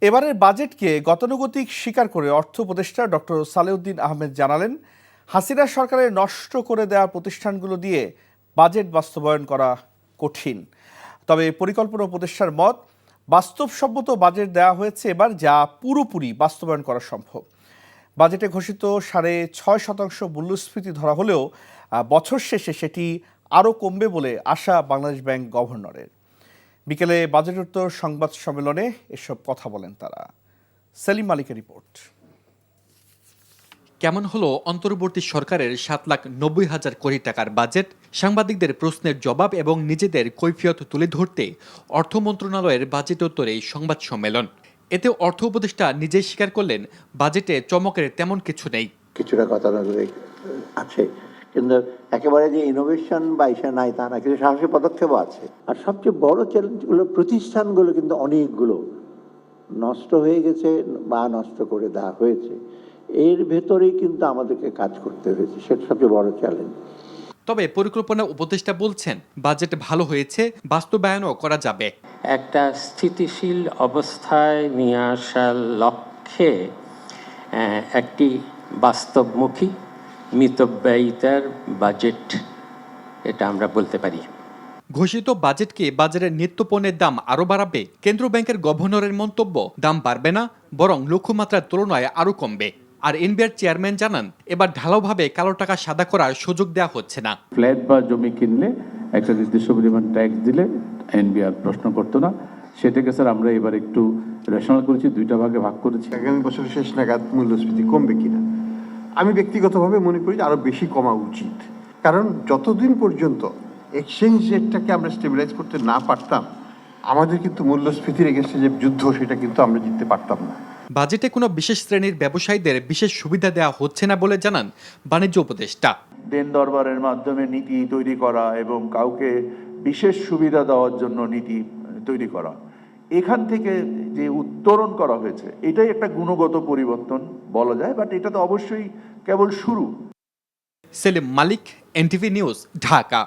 এবারের বাজেটকে গতানুগতিক স্বীকার করে অর্থ উপদেষ্টা ডক্টর সালেউদ্দিন আহমেদ জানালেন, হাসিনা সরকারের নষ্ট করে দেওয়া প্রতিষ্ঠানগুলো দিয়ে বাজেট বাস্তবায়ন করা কঠিন। তবে পরিকল্পনা উপদেষ্টার মত, বাস্তবসম্মত বাজেট দেওয়া হয়েছে এবার, যা পুরোপুরি বাস্তবায়ন করা সম্ভব। বাজেটে ঘোষিত 6.5% মূল্যস্ফীতি ধরা হলেও বছর শেষে সেটি আরও কমবে বলে আশা বাংলাদেশ ব্যাংক গভর্নরের। বিকেলে বাজেটোত্তর সংবাদ সম্মেলনে এসব কথা বলেন তারা। সেলিম মালিকের রিপোর্ট। কেমন হলো অন্তর্বর্তী সরকারের 7,90,000 কোটি টাকার বাজেট? সাংবাদিকদের প্রশ্নের জবাব এবং নিজেদের কৈফিয়ত তুলে ধরতে অর্থ মন্ত্রণালয়ের বাজেটোত্তর এই সংবাদ সম্মেলন। এতে অর্থ উপদেষ্টা নিজেই স্বীকার করলেন, বাজেটে চমকের তেমন কিছু নেই। কিছুটা গতানুগতিক আছে, কিন্তু একেবারে যে ইনোভেশন বা ইসা নাই তা না, কিন্তু সাহসী পদক্ষেপও আছে। আর সবচেয়ে বড় চ্যালেঞ্জগুলো, প্রতিষ্ঠানগুলো কিন্তু অনেকগুলো নষ্ট হয়ে গেছে বা নষ্ট করে দেওয়া হয়েছে। এর ভেতরেই কিন্তু আমাদেরকে কাজ করতে হয়েছে, সেটা সবচেয়ে বড় চ্যালেঞ্জ। তবে পরিকল্পনা উপদেষ্টা বলছেন, বাজেট ভালো হয়েছে, বাস্তবায়নও করা যাবে। একটা স্থিতিশীল অবস্থায় নিয়ে আসার লক্ষ্যে একটি বাস্তবমুখী মিতব্যয়িতার বাজেট, এটা আমরা বলতে পারি। ঘোষিত বাজেটকে বাজারের নিত্যপণ্যের দাম আরও বাড়াবে। কেন্দ্র ব্যাংকের গভর্নরের মন্তব্য, দাম বাড়বে না, বরং লক্ষ্যমাত্রার তুলনায় আরও কমবে। আর এনবিআর চেয়ারম্যান জানান, এবার ঢালাওভাবে কালো টাকা সাদা করার সুযোগ দেওয়া হচ্ছে না। ফ্ল্যাট বা জমি কিনলে একটা নির্দিষ্ট পরিমাণ ট্যাক্স দিলে এনবিআর প্রশ্ন করতো না। সেটাকে স্যার আমরা এবার একটু রেশনাল করেছি, দুইটা ভাগে ভাগ করেছি। আগামী বছর শেষ নাগাদ মূল্যস্ফীতি কমবে কিনা আমি ব্যক্তিগতভাবে মনে করি যে আরো বেশি কমা উচিত। কারণ যতদিন পর্যন্ত এক্সচেঞ্জ রেটটাকে আমরা স্টেবিলাইজ করতে না পারতাম, আমাদের কিন্তু মূল্যস্ফীতির এগেন্সটে যে যুদ্ধ, সেটা কিন্তু আমরা জিততে পারতাম না। বাজেটে কোনো বিশেষ শ্রেণীর ব্যবসায়ীদের বিশেষ সুবিধা দেওয়া হচ্ছে না বলে জানান বাণিজ্য উপদেষ্টা। দেন দরবারের মাধ্যমে নীতি তৈরি করা এবং কাউকে বিশেষ সুবিধা দেওয়ার জন্য নীতি তৈরি করা, এখান থেকে যে উত্তরণ করা হয়েছে, এটাই একটা গুণগত পরিবর্তন বলা যায়, বাট এটা তো অবশ্যই কেবল শুরু। সেলিম মালিক, এনটিভি নিউজ, ঢাকা।